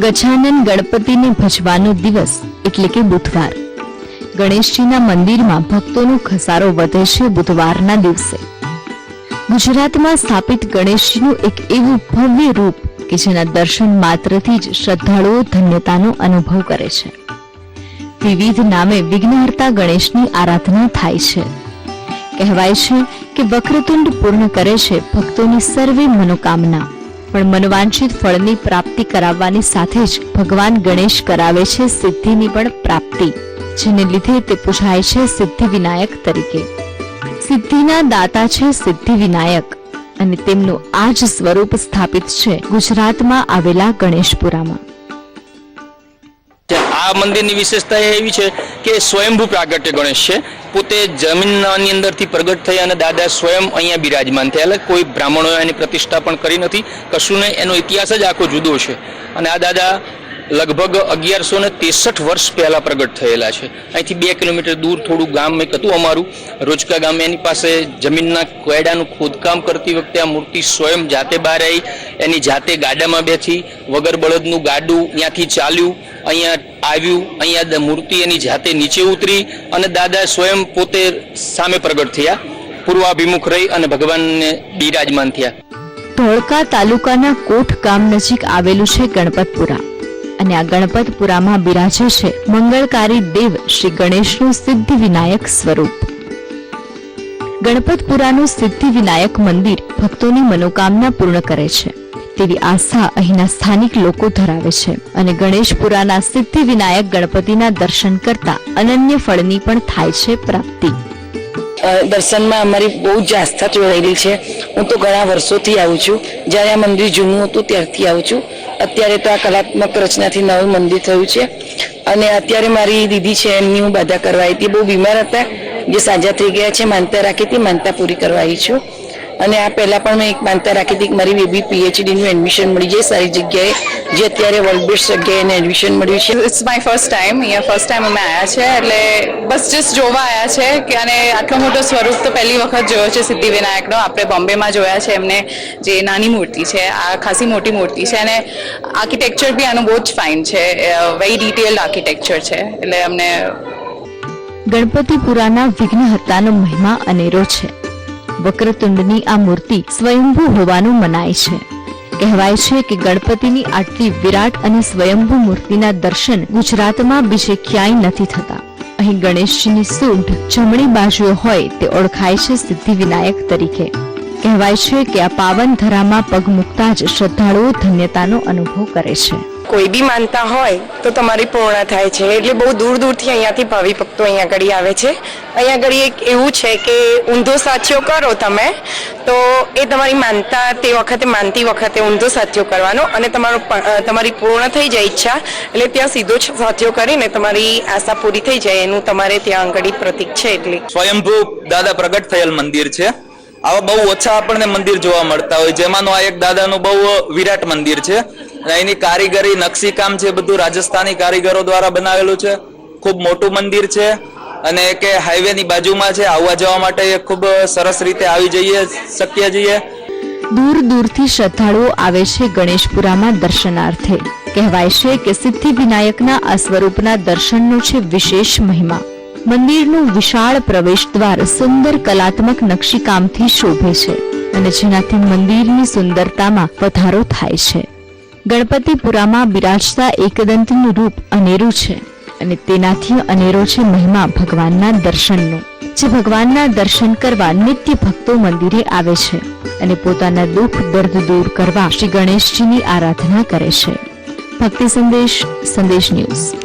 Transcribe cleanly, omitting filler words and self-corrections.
ગજાનન ગણપતિને ભજવાનો દિવસ એટલે કે બુધવાર। ગણેશજીના મંદિરમાં ભક્તોનો ખસારો વધે છે બુધવારના દિવસે। ગુજરાતમાં સ્થાપિત ગણેશજીનું એક એવું ભવ્ય રૂપ કે જેના દર્શન માત્રથી જ શ્રદ્ધાળુઓ ધન્યતાનો અનુભવ કરે છે। વિવિધ નામે વિઘ્નહર્તા ગણેશની આરાધના થાય છે। કહેવાય છે કે વક્રતુંડ પૂર્ણ કરે છે ભક્તોની સર્વે મનોકામના, પણ મનવાંછિત ફળની પ્રાપ્તિ કરાવવાની સાથે જ ભગવાન ગણેશ કરાવે છે સિદ્ધિની પણ પ્રાપ્તિ, જેને લીધે તે પૂજાય છે સિદ્ધિ વિનાયક તરીકે। સિદ્ધિના દાતા છે સિદ્ધિ વિનાયક અને તેમનું આ જ સ્વરૂપ સ્થાપિત છે ગુજરાતમાં આવેલા ગણેશપુરામાં। આ મંદિરની વિશેષતા એવી છે કે સ્વયંભૂ પ્રાગટ્ય ગણેશ છે। પોતે જમીનની અંદરથી પ્રગટ થઈ અને દાદા સ્વયં અહીંયા બિરાજમાન થયેલા। કોઈ બ્રાહ્મણોએ એની પ્રતિષ્ઠા પણ કરી નથી, કશું નહીં। એનો ઇતિહાસ જ આખો જુદો છે અને આ દાદા લગભગ 1163 વર્ષ પહેલા પ્રગટ થયેલા છે। અહીંથી 2 કિલોમીટર દૂર થોડું ગામ એક હતું અમારું રોજકા ગામ, એની પાસે જમીનના કોયડાનું ખોદકામ કરતી વખતે આ મૂર્તિ સ્વયં જાતે બહાર આવી, એની જાતે ગાડામાં બેઠી, વગર બળદનું ગાડું ત્યાંથી ચાલ્યું, અહીંયા આવ્યું, અહીંયા મૂર્તિ એની જાતે નીચે ઉતરી અને દાદા સ્વયં પોતે સામે પ્રગટ થયા, પૂર્વાભિમુખ રહી અને ભગવાનને બિરાજમાન થયા। ધોળકા તાલુકાના કોઠ ગામ નજીક આવેલું છે ગણપતપુરા અને આ ગણપતપુરામાં બિરાજે છે મંગળકારી દેવ શ્રી ગણેશનું સિદ્ધિ વિનાયક સ્વરૂપ। ગણપતપુરાનું સિદ્ધિ વિનાયક મંદિર ભક્તોની મનોકામના પૂર્ણ કરે છે તેવી આસ્થા અહીંના સ્થાનિક લોકો ધરાવે છે અને ગણેશપુરાના સિદ્ધિ વિનાયક ગણપતિના દર્શન કરતા અનન્ય ફળની પણ થાય છે પ્રાપ્તિ। દર્શનમાં અમારી બહુ જ આસ્થા જોડાયેલી છે। હું તો ઘણા વર્ષોથી આવું છું, જ્યારે આ મંદિર જૂનું હતું ત્યારથી આવું છું। અત્યારે તો આ કલાત્મક રચનાથી નવું મંદિર થયું છે અને અત્યારે મારી દીદી છે એમની હું બાધા કરવા આવી હતી। બહુ બીમાર હતા, જે સાજા થઈ ગયા છે, માનતા રાખી હતી, માનતા પૂરી કરવા આવી છું। અને આ પહેલા પણ મેં એક માનતા રાખી હતી કે મારી બેબી PhD નું એડમિશન મળી જાય સારી જગ્યાએ, જે અત્યારે વર્લ્ડ બેસ્ટ જગ્યાએ એને એડમિશન મળ્યું છે। ઇટ્સ માય ફર્સ્ટ ટાઈમ, અહીંયા ફર્સ્ટ ટાઈમ અમે આવ્યા છે એટલે બસ જસ્ટ જોવા આવ્યા છે કે અને આટલો મોટો સ્વરૂપ તો પહેલી વખત જોયો છે સિદ્ધિ વિનાયકનો। આપણે બોમ્બેમાં જોયા છે એમને, જે નાની મૂર્તિ છે, આ ખાસી મોટી મૂર્તિ છે અને આર્કિટેક્ચર બી આનું બહુ જ ફાઇન છે, વેરી ડિટેલ્ડ આર્કિટેક્ચર છે એટલે અમને ગણપતિપુરાના વિઘ્નહર્તાનો મહિમા અનેરો છે। વક્રતુંડની આ મૂર્તિ સ્વયંભૂ હોવાનું મનાય છે। કહેવાય છે કે ગણપતિની આટલી વિરાટ અને સ્વયંભૂ મૂર્તિના દર્શન ગુજરાતમાં બીજે ક્યાંય નથી થતા। અહીં ગણેશજીની સૂંઢ જમણી બાજુએ હોય તે ઓળખાય છે સિદ્ધિ વિનાયક તરીકે। કહેવાય છે કે આ પાવન ધરામાં પગ મૂકતા જ શ્રદ્ધાળુઓ ધન્યતાનો અનુભવ કરે છે। કોઈ બી માનતા હોય તો તમારી પૂર્ણ થાય છે, એટલે બહુ દૂર દૂરથી અહીંયાથી ભાવિ ભક્તો અહીંયા આગળ આવે છે। અહીંયા આગળ એક એવું છે કે ઊંધો સાચો કરો તમે તો એ તમારી માનતા તે વખતે માનતી વખતે ઊંધો સાચો કરવાનો અને તમારી પૂર્ણ થઈ જાય ઈચ્છા, એટલે ત્યાં સીધો સાચો કરીને તમારી આશા પૂરી થઈ જાય, એનું તમારે ત્યાં આગળ પ્રતીક છે। એટલે સ્વયંભૂ દાદા પ્રગટ થયેલ મંદિર છે। આવા બહુ ઓછા આપણને મંદિર જોવા મળતા હોય, જેમાંનું આ એક દાદાનું બહુ વિરાટ મંદિર છે। એની કારીગરી, નકશીકામ છે બધું રાજસ્થાની કારીગરો દ્વારા બનાવેલું છે। ખૂબ મોટું મંદિર છે અને કે હાઈવેની બાજુમાં છે, આવવા જવા માટે ખૂબ સરસ રીતે આવી જઈએ શક્ય જઈએ। દૂર દૂરથી શ્રદ્ધાળુઓ આવે છે ગણેશપુરામાં દર્શનાર્થે। કહેવાય છે કે સિદ્ધિ વિનાયકના આ સ્વરૂપના દર્શનનો છે વિશેષ મહિમા। મંદિરનું વિશાળ પ્રવેશ દ્વાર સુંદર કલાત્મક નકશીકામથી શોભે છે અને જેનાથી મંદિરની સુંદરતામાં વધારો થાય છે। ગણપતિપુરામાં બિરાજતા એકદંતનું રૂપ અનેરું છે અને તેનાથી અનેરો છે મહિમા ભગવાનના દર્શનનો, જે ભગવાનના દર્શન કરવા નિત્ય ભક્તો મંદિરે આવે છે અને પોતાના દુઃખ દર્દ દૂર કરવા શ્રી ગણેશજીની આરાધના કરે છે। ભક્તિ સંદેશ, સંદેશ ન્યૂઝ।